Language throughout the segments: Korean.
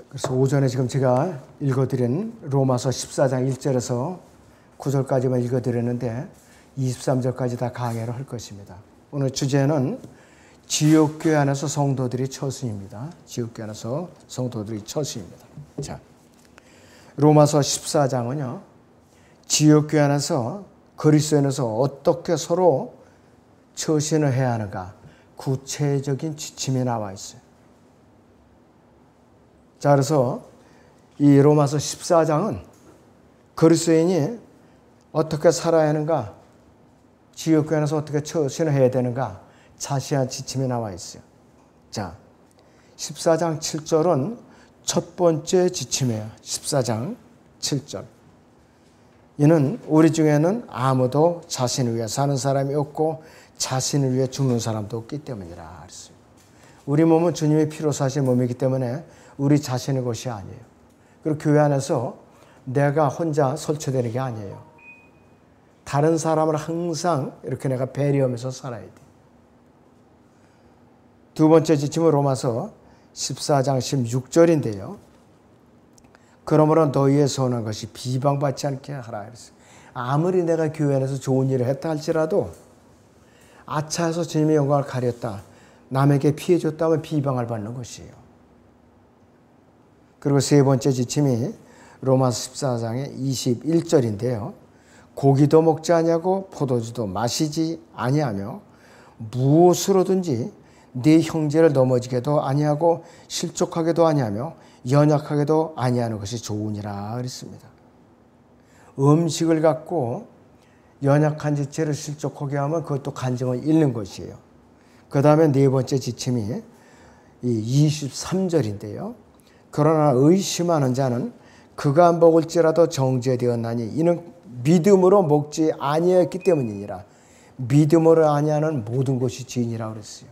그래서 오전에 지금 제가 읽어드린 로마서 14장 1절에서 9절까지만 읽어드렸는데 23절까지 다 강해를 할 것입니다. 오늘 주제는 지옥교회 안에서 성도들이 처수입니다. 지옥교회 안에서 성도들이 처수입니다. 자, 로마서 14장은요, 지옥교회 안에서 그리스도인에서 어떻게 서로 처신을 해야 하는가 구체적인 지침이 나와 있어요. 자, 그래서 이 로마서 14장은 그리스도인이 어떻게 살아야 하는가, 지옥교회 안에서 어떻게 처신을 해야 되는가 자세한 지침이 나와 있어요. 자, 14장 7절은 첫 번째 지침이에요. 14장 7절. 이는 우리 중에는 아무도 자신을 위해 사는 사람이 없고 자신을 위해 죽는 사람도 없기 때문이라 그랬어요. 우리 몸은 주님의 피로 사신 몸이기 때문에 우리 자신의 것이 아니에요. 그리고 교회 안에서 내가 혼자 설치되는 게 아니에요. 다른 사람을 항상 이렇게 내가 배려하면서 살아야 돼. 두 번째 지침은 로마서 14장 16절인데요. 그러므로 너희의 선한 것이 비방받지 않게 하라 그랬어요. 아무리 내가 교회 안에서 좋은 일을 했다 할지라도 아차해서 주님의 영광을 가렸다, 남에게 피해줬다면 비방을 받는 것이에요. 그리고 세 번째 지침이 로마서 14장의 21절인데요. 고기도 먹지 아니하고 포도주도 마시지 아니하며 무엇으로든지 네 형제를 넘어지게도 아니하고 실족하게도 아니하며 연약하게도 아니하는 것이 좋으니라 그랬습니다. 음식을 갖고 연약한 지체를 실족하게 하면 그것도 간증을 잃는 것이에요. 그 다음에 네 번째 지침이 이 23절인데요. 그러나 의심하는 자는 그가 먹을지라도 정죄되었나니 이는 믿음으로 먹지 아니하였기 때문이니라. 믿음으로 아니하는 모든 것이 죄인이라고 그랬어요.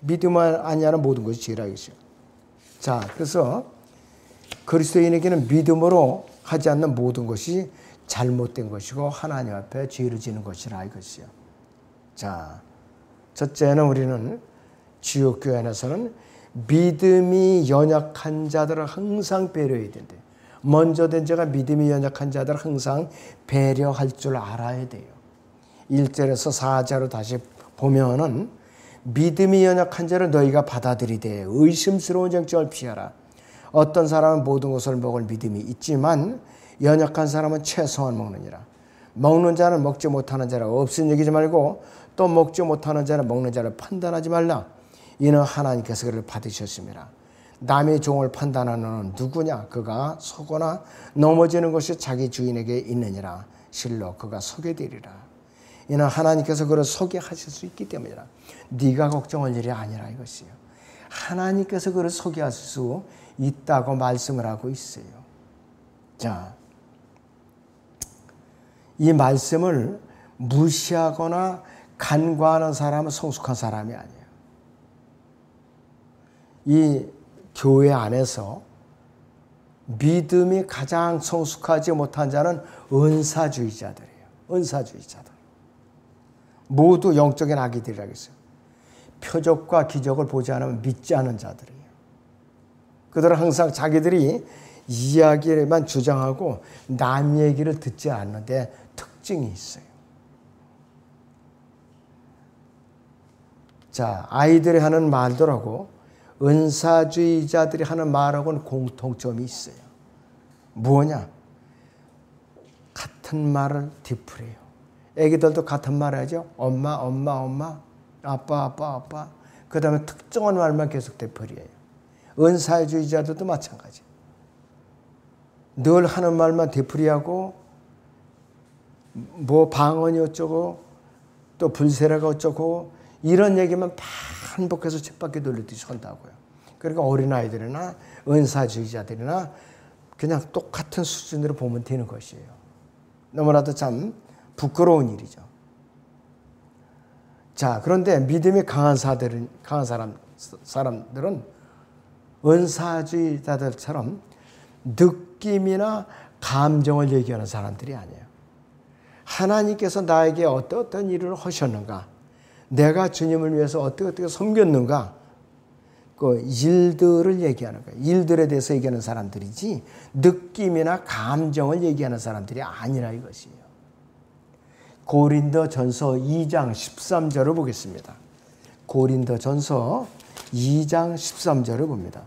믿음을 아니하는 모든 것이 죄라 이것이요. 자, 그래서 그리스도인에게는 믿음으로 하지 않는 모든 것이 잘못된 것이고 하나님 앞에 죄를 지는 것이라 이것이요. 자, 첫째는 우리는 지옥교회 안에서는 믿음이 연약한 자들을 항상 배려해야 된대. 먼저 된 자가 믿음이 연약한 자들을 항상 배려할 줄 알아야 돼요. 1절에서 4절로 다시 보면은 믿음이 연약한 자를 너희가 받아들이되 의심스러운 정증을 피하라. 어떤 사람은 모든 것을 먹을 믿음이 있지만 연약한 사람은 최소한 먹느니라. 먹는 자는 먹지 못하는 자라 없은 여기지 말고 또 먹지 못하는 자는 먹는 자를 판단하지 말라. 이는 하나님께서 그를 받으셨습니다. 남의 종을 판단하는 누구냐? 그가 서거나 넘어지는 것이 자기 주인에게 있느니라. 실로 그가 서게 되리라. 이는 하나님께서 그를 서게 하실 수 있기 때문이라. 네가 걱정할 일이 아니라 이것이요. 하나님께서 그를 서게 하실 수 있다고 말씀을 하고 있어요. 자, 이 말씀을 무시하거나 간과하는 사람은 성숙한 사람이 아니에요. 이 교회 안에서 믿음이 가장 성숙하지 못한 자는 은사주의자들이에요. 은사주의자들. 모두 영적인 아기들이라고 했어요. 표적과 기적을 보지 않으면 믿지 않은 자들이에요. 그들은 항상 자기들이 이야기만 주장하고 남 얘기를 듣지 않는데 특징이 있어요. 자, 아이들이 하는 말들하고 은사주의자들이 하는 말하고는 공통점이 있어요. 뭐냐? 같은 말을 뒤풀이해요. 애기들도 같은 말 하죠. 엄마, 엄마, 엄마, 아빠, 아빠, 아빠. 그 다음에 특정한 말만 계속 되풀이해요. 은사주의자들도 마찬가지. 늘 하는 말만 되풀이하고 뭐 방언이 어쩌고 또 불세례가 어쩌고 이런 얘기만 반복해서 쳇바퀴 돌리듯이 한다고요. 그러니까 어린아이들이나 은사주의자들이나 그냥 똑같은 수준으로 보면 되는 것이에요. 너무나도 참 부끄러운 일이죠. 자, 그런데 믿음이 강한 사람들은 은사주의자들처럼 느낌이나 감정을 얘기하는 사람들이 아니에요. 하나님께서 나에게 어떤 일을 하셨는가, 내가 주님을 위해서 어떻게 섬겼는가, 그 일들을 얘기하는 거예요. 일들에 대해서 얘기하는 사람들이지 느낌이나 감정을 얘기하는 사람들이 아니라 이것이에요. 고린도전서 2장 13절을 보겠습니다. 고린도전서 2장 13절을 봅니다.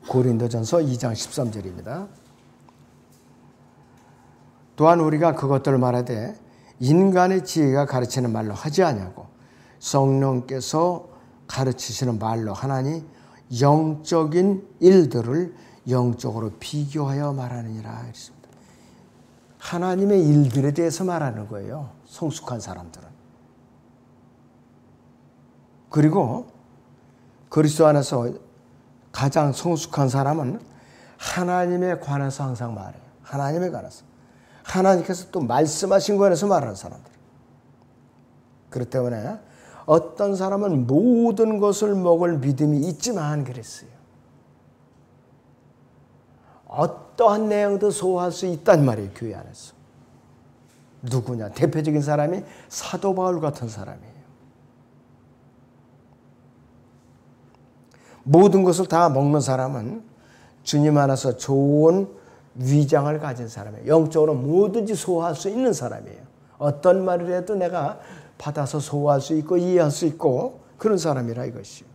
고린도전서 2장 13절입니다. 또한 우리가 그것들을 말하되 인간의 지혜가 가르치는 말로 하지 아니하고 성령께서 가르치시는 말로 하나니 영적인 일들을 영적으로 비교하여 말하느니라 했습니다. 하나님의 일들에 대해서 말하는 거예요. 성숙한 사람들은. 그리고 그리스도 안에서 가장 성숙한 사람은 하나님에 관해서 항상 말해요. 하나님에 관해서. 하나님께서 또 말씀하신 거에 관해서 말하는 사람들. 그렇기 때문에 어떤 사람은 모든 것을 먹을 믿음이 있지만 그랬어요. 어떠한 내용도 소화할 수 있단 말이에요. 교회 안에서. 누구냐? 대표적인 사람이 사도 바울 같은 사람이에요. 모든 것을 다 먹는 사람은 주님 안에서 좋은 위장을 가진 사람이에요. 영적으로 뭐든지 소화할 수 있는 사람이에요. 어떤 말을 해도 내가 받아서 소화할 수 있고 이해할 수 있고 그런 사람이라 이것이요.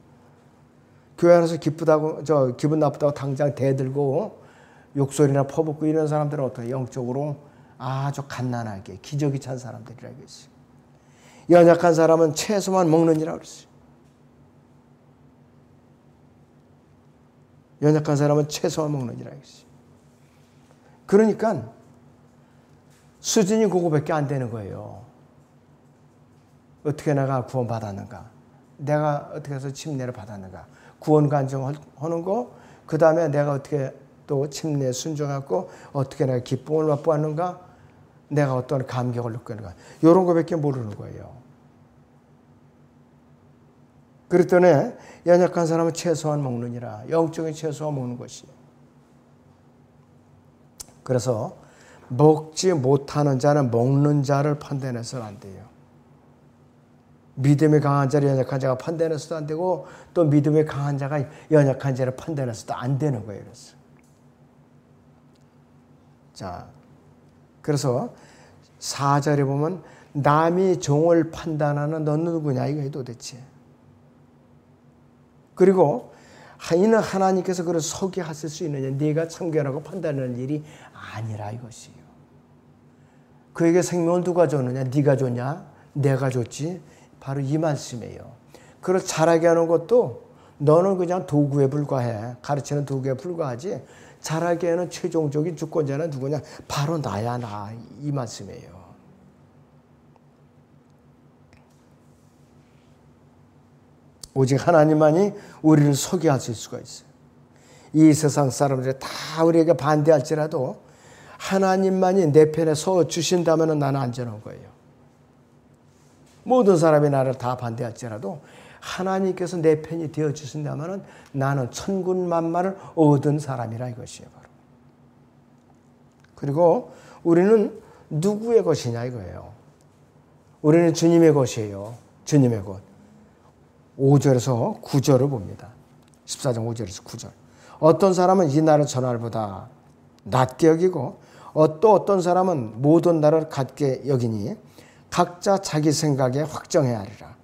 교회 안에서 기분 나쁘다고 당장 대들고 욕설이나 퍼붓고 이런 사람들은 어떻게 영적으로 아주 갓난하게 기저귀 찬 사람들이라 이것이요. 연약한 사람은 채소만 먹느니라 그랬어요. 연약한 사람은 채소만 먹느니라 이것이요. 그러니까 수준이 그거밖에 안 되는 거예요. 어떻게 내가 구원받았는가? 내가 어떻게 해서 침례를 받았는가? 구원 간증하는 거, 그 다음에 내가 어떻게 또 침례에 순종하고 어떻게 내가 기쁨을 맛보았는가? 내가 어떤 감격을 느끼는가? 이런 거밖에 모르는 거예요. 그랬더니 연약한 사람은 채소만 먹느니라. 영적인 채소만 먹는 것이에요. 그래서 먹지 못하는 자는 먹는 자를 판단해서는 안 돼요. 믿음이 강한 자를 연약한 자가 판단해서도 안 되고 또 믿음이 강한 자가 연약한 자를 판단해서도 안 되는 거예요. 그래서 4절에 보면 남이 종을 판단하는 너는 누구냐 이거예요 도대체. 그리고 이는 하나님께서 그를 서게 하실 수 있느냐. 네가 참견하고 판단하는 일이 아니라 이것이에요. 그에게 생명을 누가 줬느냐? 네가 줬냐? 내가 줬지. 바로 이 말씀이에요. 그걸 잘하게 하는 것도 너는 그냥 도구에 불과해. 가르치는 도구에 불과하지. 잘하게 하는 최종적인 주권자는 누구냐? 바로 나야 나. 이 말씀이에요. 오직 하나님만이 우리를 서게 하실 수가 있어요. 이 세상 사람들이 다 우리에게 반대할지라도 하나님만이 내 편에 서 주신다면 나는 안전한 거예요. 모든 사람이 나를 다 반대할지라도 하나님께서 내 편이 되어 주신다면 나는 천군만마를 얻은 사람이라 이것이에요. 바로. 그리고 우리는 누구의 것이냐 이거예요. 우리는 주님의 것이에요. 주님의 것. 5절에서 9절을 봅니다. 14장 5절에서 9절. 어떤 사람은 이 날을 저 날보다 낮게 여기고 또 어떤 사람은 모든 날을 같게 여기니 각자 자기 생각에 확정해야 하리라.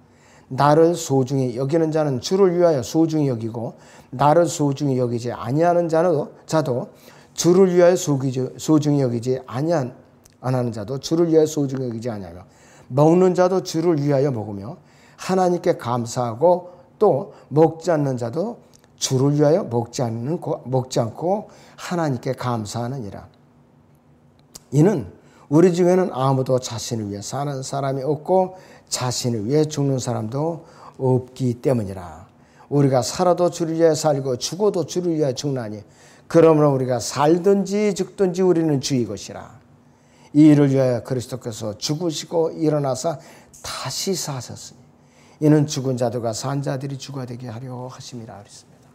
나를 소중히 여기는 자는 주를 위하여 소중히 여기고 나를 소중히 여기지 아니하는 자도 주를 위하여 소중히 여기지 안 하는 자도 주를 위하여 소중히 여기지 아니하며 먹는 자도 주를 위하여 먹으며 하나님께 감사하고 또 먹지 않는 자도 주를 위하여 먹지 않고 하나님께 감사하느니라. 이는 우리 중에는 아무도 자신을 위해 사는 사람이 없고 자신을 위해 죽는 사람도 없기 때문이라. 우리가 살아도 주를 위하여 살고 죽어도 주를 위하여 죽나니 그러므로 우리가 살든지 죽든지 우리는 주의 것이라. 이 일을 위하여 그리스도께서 죽으시고 일어나사 다시 사셨으니 이는 죽은 자들과 산 자들이 주가 되게 하려 하심이라 그랬습니다.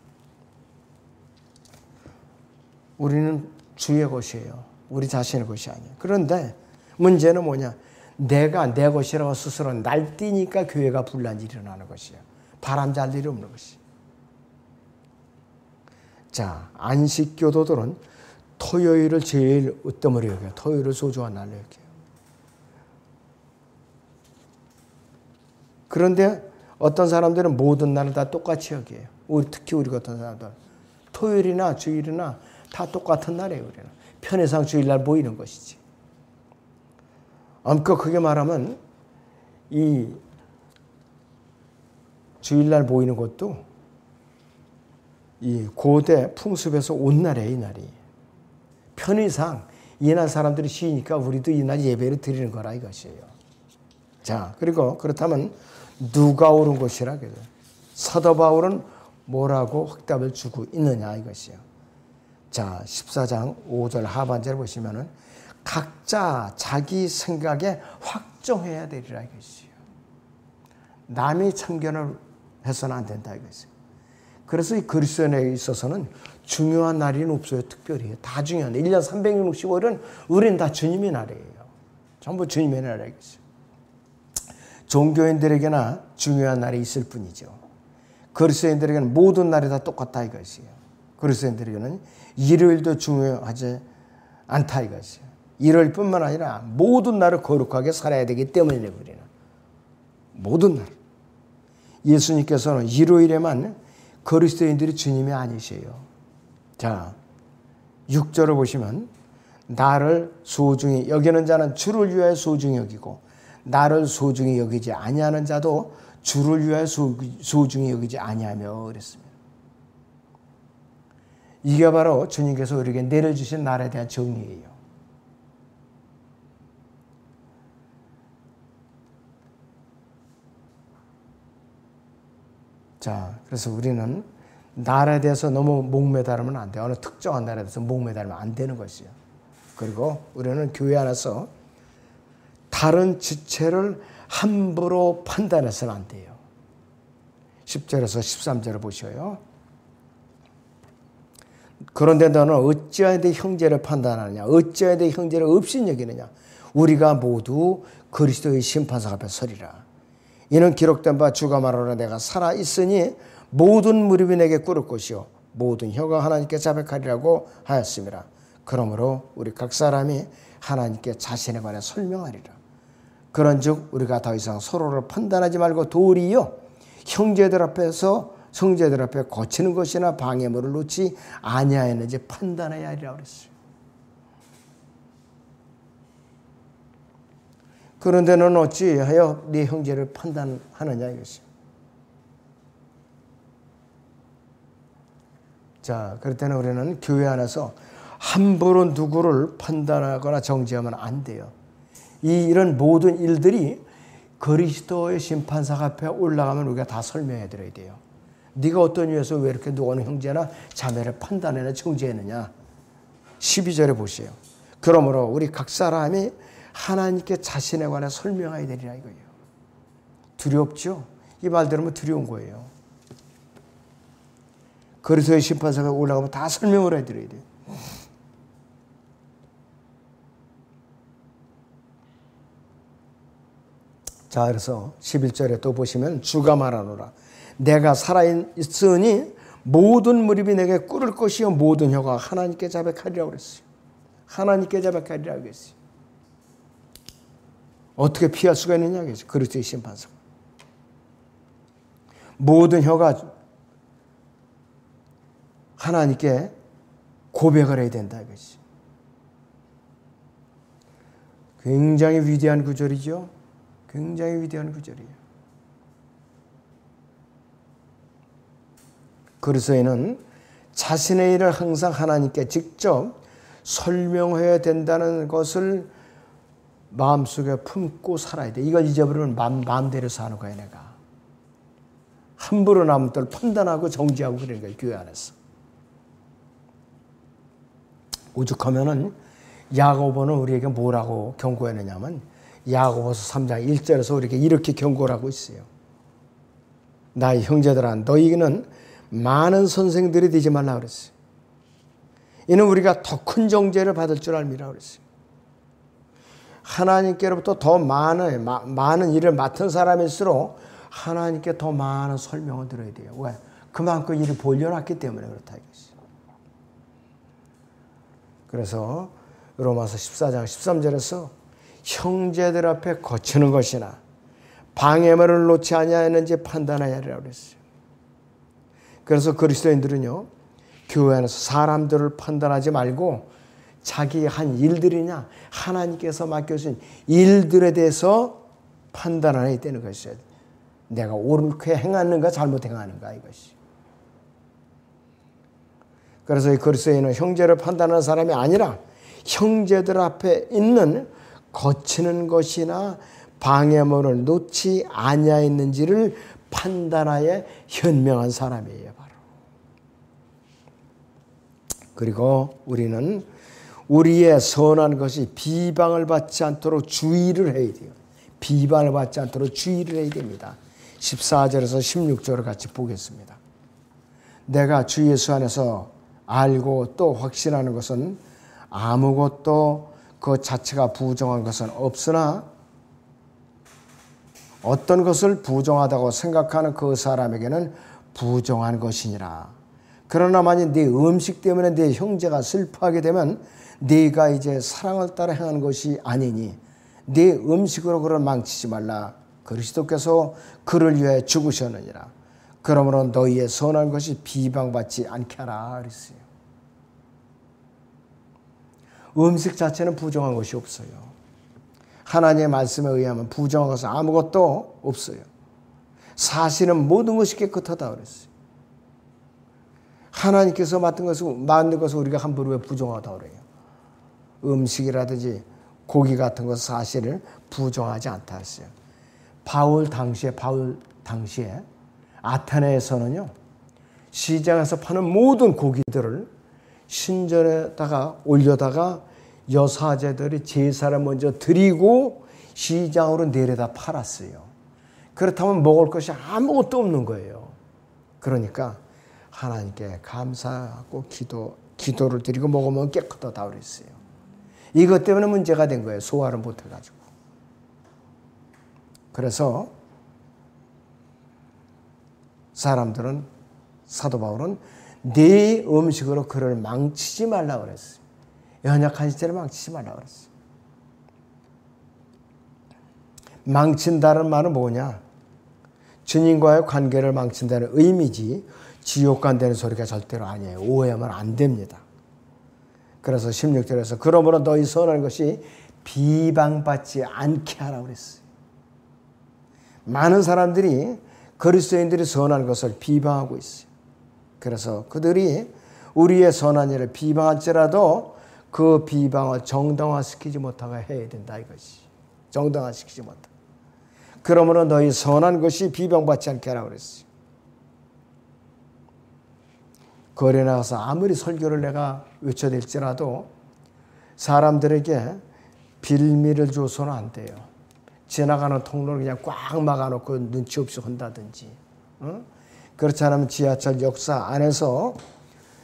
우리는 주의 것이에요. 우리 자신의 것이 아니에요. 그런데 문제는 뭐냐? 내가 내 것이라고 스스로 날뛰니까 교회가 분란이 일어나는 것이에요. 바람 잘 일이 없는 것이. 자, 안식교도들은 토요일을 제일 으뜸으로 여겨요. 토요일을 소중한 날로 여겨요. 그런데 어떤 사람들은 모든 날을 다 똑같이 여겨요. 특히 우리 같은 사람들. 토요일이나 주일이나 다 똑같은 날이에요. 우리는. 편의상 주일날 모이는 것이지. 엄격하게 말하면 이 주일날 모이는 것도 이 고대 풍습에서 온 날이에요. 이 날이. 편의상 이날 사람들이 쉬니까 우리도 이날 예배를 드리는 거라 이것이에요. 자, 그리고 그렇다면 누가 옳은 것이라 그래요. 사도 바울은 뭐라고 확답을 주고 있느냐 이것이요. 자, 14장 5절 하반절을 보시면은 각자 자기 생각에 확정해야 되리라 이것이요. 남이 참견을 해서는 안 된다 이것이요. 그래서 이 그리스도인에 있어서는 중요한 날이 없어요. 특별히. 다 중요한 1년 365일은 우리는 다 주님의 날이에요. 전부 주님의 날이에요. 종교인들에게나 중요한 날이 있을 뿐이죠. 그리스도인들에게는 모든 날이 다 똑같다 이것이에요. 그리스도인들에게는 일요일도 중요하지 않다 이것이에요. 일요일뿐만 아니라 모든 날을 거룩하게 살아야 되기 때문에 우리는. 모든 날. 예수님께서는 일요일에만 그리스도인들이 주님이 아니세요. 자, 6절을 보시면 나를 소중히 여기는 자는 주를 위하여 소중히 여기고 나를 소중히 여기지 아니하는 자도 주를 위하여 소중히 여기지 아니하며 그랬습니다. 이게 바로 주님께서 우리에게 내려주신 날에 대한 정리예요. 자, 그래서 우리는 날에 대해서 너무 목매달으면 안 돼요. 어느 특정한 날에 대해서 목매달으면 안 되는 것이에요. 그리고 우리는 교회 안에서 다른 지체를 함부로 판단해서는 안 돼요. 10절에서 13절을 보셔요. 그런데 너는 어찌하여 네 형제를 판단하느냐? 어찌하여 네 형제를 업신여기느냐? 우리가 모두 그리스도의 심판석 앞에 서리라. 이는 기록된 바 주가 말하노라 내가 살아있으니 모든 무릎이 내게 꿇을 것이요 모든 혀가 하나님께 자백하리라고 하였습니다. 그러므로 우리 각 사람이 하나님께 자신에 관해 설명하리라. 그런즉 우리가 더 이상 서로를 판단하지 말고 도리어 형제들 앞에서 성제들 앞에 거치는 것이나 방해물을 놓지 아니하였는지 판단해야 하리라 그랬어요. 그런데 너는 어찌하여 네 형제를 판단하느냐 이것이요. 자, 그럴 때는 우리는 교회 안에서 함부로 누구를 판단하거나 정죄하면 안 돼요. 이런 모든 일들이 그리스도의 심판석 앞에 올라가면 우리가 다 설명해 드려야 돼요. 네가 어떤 이유에서 왜 이렇게 누구는 형제나 자매를 판단해나 정죄했느냐. 12절에 보세요. 그러므로 우리 각 사람이 하나님께 자신에 관해 설명해야 되리라 이거예요. 두렵죠? 이 말 들으면 두려운 거예요. 그리스도의 심판석에 올라가면 다 설명을 해드려야 돼요. 자, 그래서 11절에 또 보시면 주가 말하노라. 내가 살아있으니 모든 무릎이 내게 꿇을 것이요 모든 혀가 하나님께 자백하리라고 그랬어요. 하나님께 자백하리라고 그랬어요. 어떻게 피할 수가 있느냐 그랬어요. 그리스도의 심판석. 모든 혀가 하나님께 고백을 해야 된다 이것이. 굉장히 위대한 구절이죠. 굉장히 위대한 구절이에요. 그리스도인은 자신의 일을 항상 하나님께 직접 설명해야 된다는 것을 마음속에 품고 살아야 돼. 이걸 잊어버리면 마음대로 사는 거야 내가. 함부로 남들 판단하고 정죄하고 그러는 거야 교회 안에서. 오죽하면은 야고보는 우리에게 뭐라고 경고했느냐면 야고보서 3장 1절에서 우리에게 이렇게 경고를 하고 있어요. 나의 형제들아 너희는 많은 선생들이 되지 말라 그랬어요. 이는 우리가 더 큰 정죄를 받을 줄 알미라 그랬어요. 하나님께로부터 더 많은 일을 맡은 사람일수록 하나님께 더 많은 설명을 들어야 돼요. 왜? 그만큼 일을 벌려놨기 때문에 그렇다 이것이. 그래서 로마서 14장 13절에서 형제들 앞에 거치는 것이나 방해물을 놓지 아니하였는지 판단하여야 하리라고 그랬어요. 그래서 그리스도인들은요, 교회 안에서 사람들을 판단하지 말고 자기 한 일들이냐 하나님께서 맡겨주신 일들에 대해서 판단해야 되는 것이죠. 내가 옳게 행하는가 잘못 행하는가 이것이. 그래서 이 그리스도인은 형제를 판단하는 사람이 아니라 형제들 앞에 있는 거치는 것이나 방해물을 놓지 아니하였는지를 판단하여 현명한 사람이에요. 바로. 그리고 우리는 우리의 선한 것이 비방을 받지 않도록 주의를 해야 돼요. 비방을 받지 않도록 주의를 해야 됩니다. 14절에서 16절을 같이 보겠습니다. 내가 주 예수 안에서 알고 또 확신하는 것은 아무것도 그 자체가 부정한 것은 없으나 어떤 것을 부정하다고 생각하는 그 사람에게는 부정한 것이니라. 그러나 만약 네 음식 때문에 네 형제가 슬퍼하게 되면 네가 이제 사랑을 따라 행하는 것이 아니니 네 음식으로 그를 망치지 말라. 그리스도께서 그를 위하여 죽으셨느니라. 그러므로 너희의 선한 것이 비방받지 않게 하라 그랬어요. 음식 자체는 부정한 것이 없어요. 하나님의 말씀에 의하면 부정한 것은 아무것도 없어요. 사실은 모든 것이 깨끗하다 그랬어요. 하나님께서 만든 것을 우리가 함부로 왜 부정하다 그래요? 음식이라든지 고기 같은 것은 사실을 부정하지 않다 했어요. 바울 당시에 아테네에서는요, 시장에서 파는 모든 고기들을 신전에다가 올려다가 여사제들이 제사를 먼저 드리고 시장으로 내려다 팔았어요. 그렇다면 먹을 것이 아무것도 없는 거예요. 그러니까 하나님께 감사하고 기도를 드리고 먹으면 깨끗하다 그랬어요. 이것 때문에 문제가 된 거예요. 소화를 못해가지고. 그래서 사람들은, 사도 바울은 네 음식으로 그를 망치지 말라 그랬어요. 연약한 시절에 망치지 말라 그랬어요. 망친다는 말은 뭐냐? 주님과의 관계를 망친다는 의미지 지옥 간다는 소리가 절대로 아니에요. 오해하면 안 됩니다. 그래서 16절에서 그러므로 너희 선한 것이 비방받지 않게 하라고 그랬어요. 많은 사람들이 그리스도인들이 선한 것을 비방하고 있어요. 그래서 그들이 우리의 선한 일을 비방할지라도 그 비방을 정당화시키지 못하게 해야 된다 이것이. 정당화시키지 못하게. 그러므로 너희 선한 것이 비방받지 않게 하라고 그랬어요. 거리에 나가서 아무리 설교를 내가 외쳐댈지라도 사람들에게 빌미를 줘서는 안 돼요. 지나가는 통로를 그냥 꽉 막아놓고 눈치 없이 한다든지, 그렇지 않으면 지하철 역사 안에서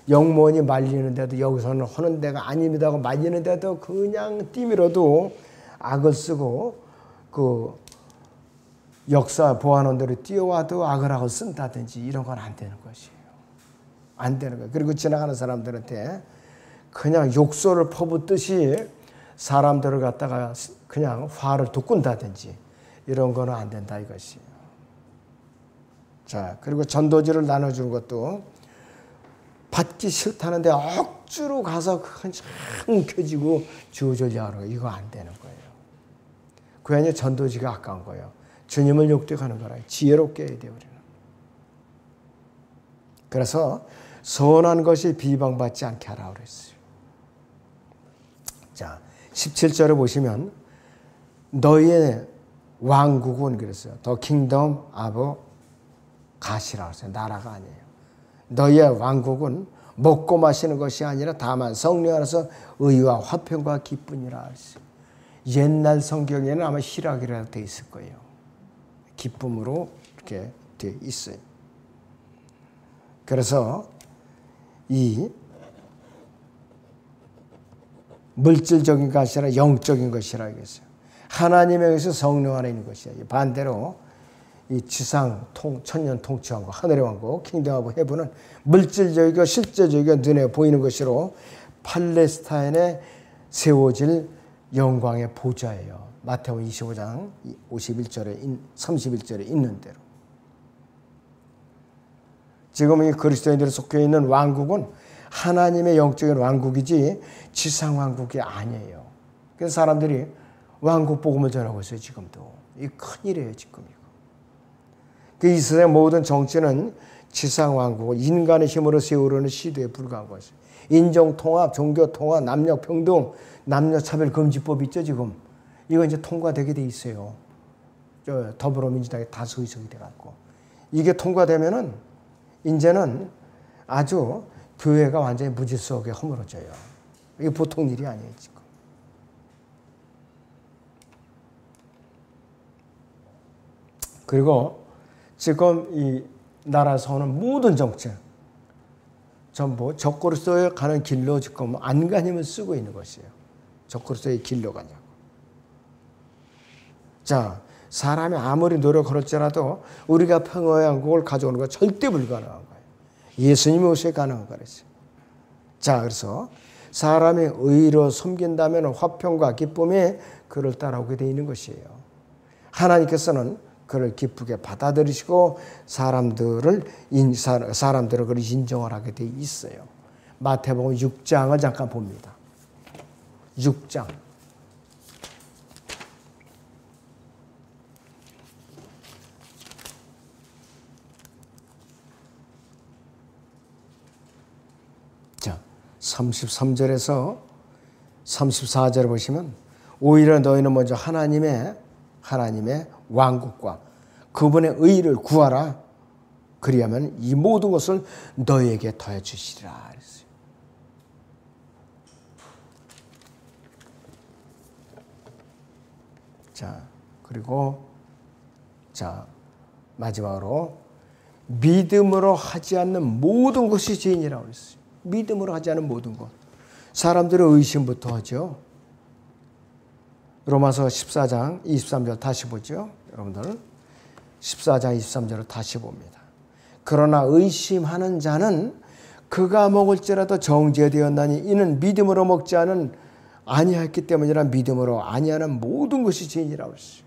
영무원이 말리는데도 여기서는 하는 데가 아닙니다 하고 말리는데도 그냥 띠밀어도 악을 쓰고 그 역사 보안원들이 뛰어와도 악을 하고 쓴다든지 이런 건 안 되는 것이에요. 안 되는 거예요. 그리고 지나가는 사람들한테 그냥 욕설을 퍼붓듯이 사람들을 갖다가 그냥 화를 돋군다든지 이런 거는 안 된다 이것이에요. 자, 그리고 전도지를 나눠주는 것도 받기 싫다는데 억지로 가서 한참 켜지고 주저리하는 거예요. 이거 안 되는 거예요. 괜히 전도지가 아까운 거예요. 주님을 욕되하는 거라. 지혜롭게 해야 돼요. 우리는. 그래서 선한 것이 비방받지 않게 하라고 그랬어요. 자, 17절에 보시면 너희의 왕국은 그랬어요. The kingdom of God이라고 했어요. 나라가 아니에요. 너희의 왕국은 먹고 마시는 것이 아니라 다만 성령 안에서 의와 화평과 기쁨이라 했어요. 옛날 성경에는 아마 희락이라고 되어 있을 거예요. 기쁨으로 이렇게 되어 있어요. 그래서 이 물질적인 것이 아니라 영적인 것이라고 했어요. 하나님의 것이 성령 안에 있는 것이에요. 반대로 이 지상 천년 통치왕국, 하늘의 왕국, 킹덤 오브 헤븐은 물질적이고 실제적이고 눈에 보이는 것으로 팔레스타인에 세워질 영광의 보좌예요. 마태복음 25장 51절에 31절에 있는 대로. 지금 이 그리스도인들이 속해 있는 왕국은 하나님의 영적인 왕국이지 지상 왕국이 아니에요. 그래서 사람들이 왕국 복음을 전하고 있어요. 지금도. 이 큰일이에요. 지금 이거. 이 세상 모든 정치는 지상 왕국을 인간의 힘으로 세우려는 시도에 불과한 것이에요. 인종통합, 종교통합, 남녀평등, 남녀차별금지법 있죠 지금. 이거 이제 통과되게 돼 있어요. 더불어민주당이 다수 의석이 돼갖고. 이게 통과되면은 이제는 아주 교회가 완전히 무질서하게 허물어져요. 이게 보통 일이 아니에요 지금. 그리고 지금 이 나라에서 오는 모든 정책 전부 적그리스도에 가는 길로 지금 안간힘을 쓰고 있는 것이에요. 적그리스도의 길로 가냐고. 자, 사람이 아무리 노력할지라도 우리가 평화의 왕국을 가져오는 건 절대 불가능한 거예요. 예수님이 오셔야 가능한 거랬어요. 자, 그래서 사람이 의로 섬긴다면 화평과 기쁨이 그를 따라오게 되어 있는 것이에요. 하나님께서는 그를 기쁘게 받아들이시고 사람들을 그를 인정을 하게 돼 있어요. 마태복음 6장을 잠깐 봅니다. 6장. 자, 33절에서 34절을 보시면 오히려 너희는 먼저 하나님의 왕국과 그분의 의를 구하라. 그리하면 이 모든 것을 너희에게 더해 주시리라. 그랬어요. 자, 그리고 자, 마지막으로 믿음으로 하지 않는 모든 것이 죄인이라고 그랬어요. 믿음으로 하지 않는 모든 것. 사람들은 의심부터 하죠. 로마서 14장 23절 다시 보죠. 여러분들 14장 23절을 다시 봅니다. 그러나 의심하는 자는 그가 먹을지라도 정죄되었나니 이는 믿음으로 먹지 않은 아니했기 때문이라. 믿음으로 아니하는 모든 것이 죄인이라고 했어요.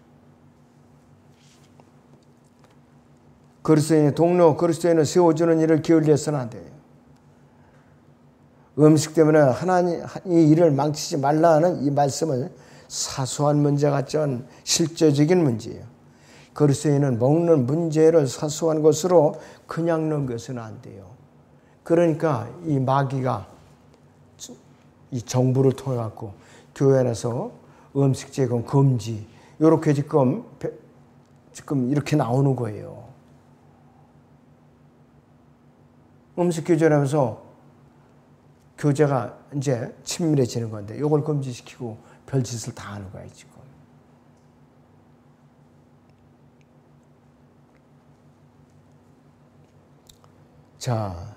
그리스도인의 동료, 그리스도인을 세워주는 일을 게을리해서는 안 돼요. 음식 때문에 하나님 이 일을 망치지 말라 하는 이 말씀을 사소한 문제 같지 않은 실제적인 문제예요. 그리스도인은 먹는 문제를 사소한 것으로 그냥 넘겨서는 안 돼요. 그러니까 이 마귀가 이 정부를 통해 갖고 교회 안에서 음식 제공 금지 이렇게 지금 이렇게 나오는 거예요. 음식 교제하면서 교제가 이제 친밀해지는 건데 이걸 금지시키고 별짓을 다 하는 거예요 지금. 자,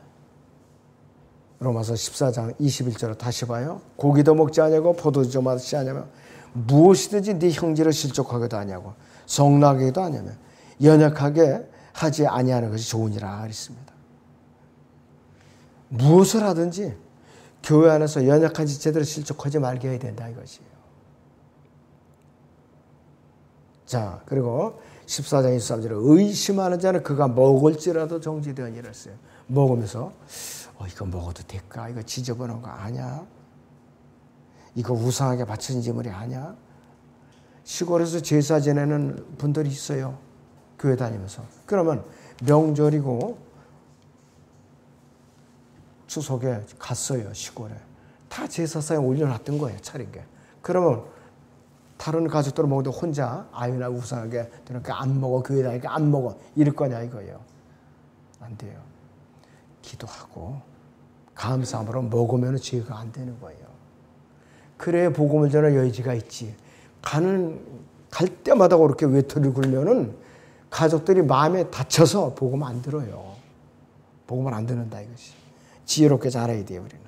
로마서 14장 21절을 다시 봐요. 고기도 먹지 아니하고 포도주도 마시지 아니하며 무엇이든지 네 형제를 실족하게도 아니하고 성나게도 아니하며 연약하게 하지 아니하는 것이 좋으니라 그랬습니다. 무엇을 하든지 교회 안에서 연약한 지체들을 실족하지 말게 해야 된다 이것이에요. 자, 그리고 14장 23절에 의심하는 자는 그가 먹을지라도 정죄되었니라 했어요. 먹으면서 이거 먹어도 될까? 이거 지저분한 거 아니야? 이거 우상하게 바쳐진 제물이 아니야? 시골에서 제사 지내는 분들이 있어요. 교회 다니면서. 그러면 명절이고 추석에 갔어요. 시골에. 다 제사상에 올려놨던 거예요. 차린 게. 그러면 다른 가족들은 먹는데 혼자 아유나 우상하게 그러니까 안 먹어. 교회 다니니까 안 먹어. 이럴 거냐 이거예요. 안 돼요. 기도하고 감사함으로 먹으면 죄가 안 되는 거예요. 그래야 복음을 전할 여지가 있지. 갈 때마다 그렇게 외톨이를 굴면은 가족들이 마음에 다쳐서 복음 안 들어요. 복음을 안 듣는다 이것이. 지혜롭게 자라야 돼요 우리는.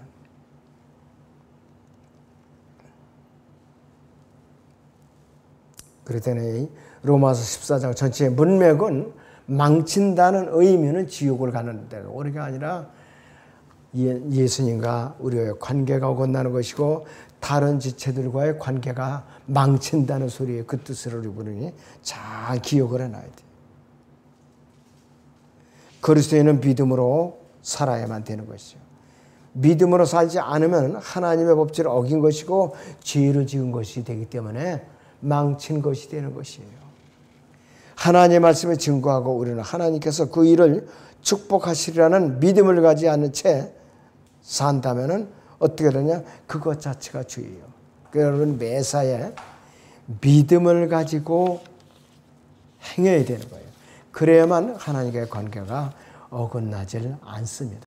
그랬더니 로마서 14장 전체의 문맥은 망친다는 의미는 지옥을 가는 데가 오리가 아니라 예수님과 우리의 관계가 어긋나는 것이고 다른 지체들과의 관계가 망친다는 소리의 그 뜻을 우리 부르니 잘 기억을 해놔야 돼요. 그리스도인은 믿음으로 살아야만 되는 것이죠. 믿음으로 살지 않으면 하나님의 법칙을 어긴 것이고 죄를 지은 것이 되기 때문에 망친 것이 되는 것이에요. 하나님의 말씀을 증거하고 우리는 하나님께서 그 일을 축복하시리라는 믿음을 가지지 않는 채 산다면 어떻게 되냐? 그것 자체가 죄예요. 여러분 매사에 믿음을 가지고 행해야 되는 거예요. 그래야만 하나님과의 관계가 어긋나질 않습니다.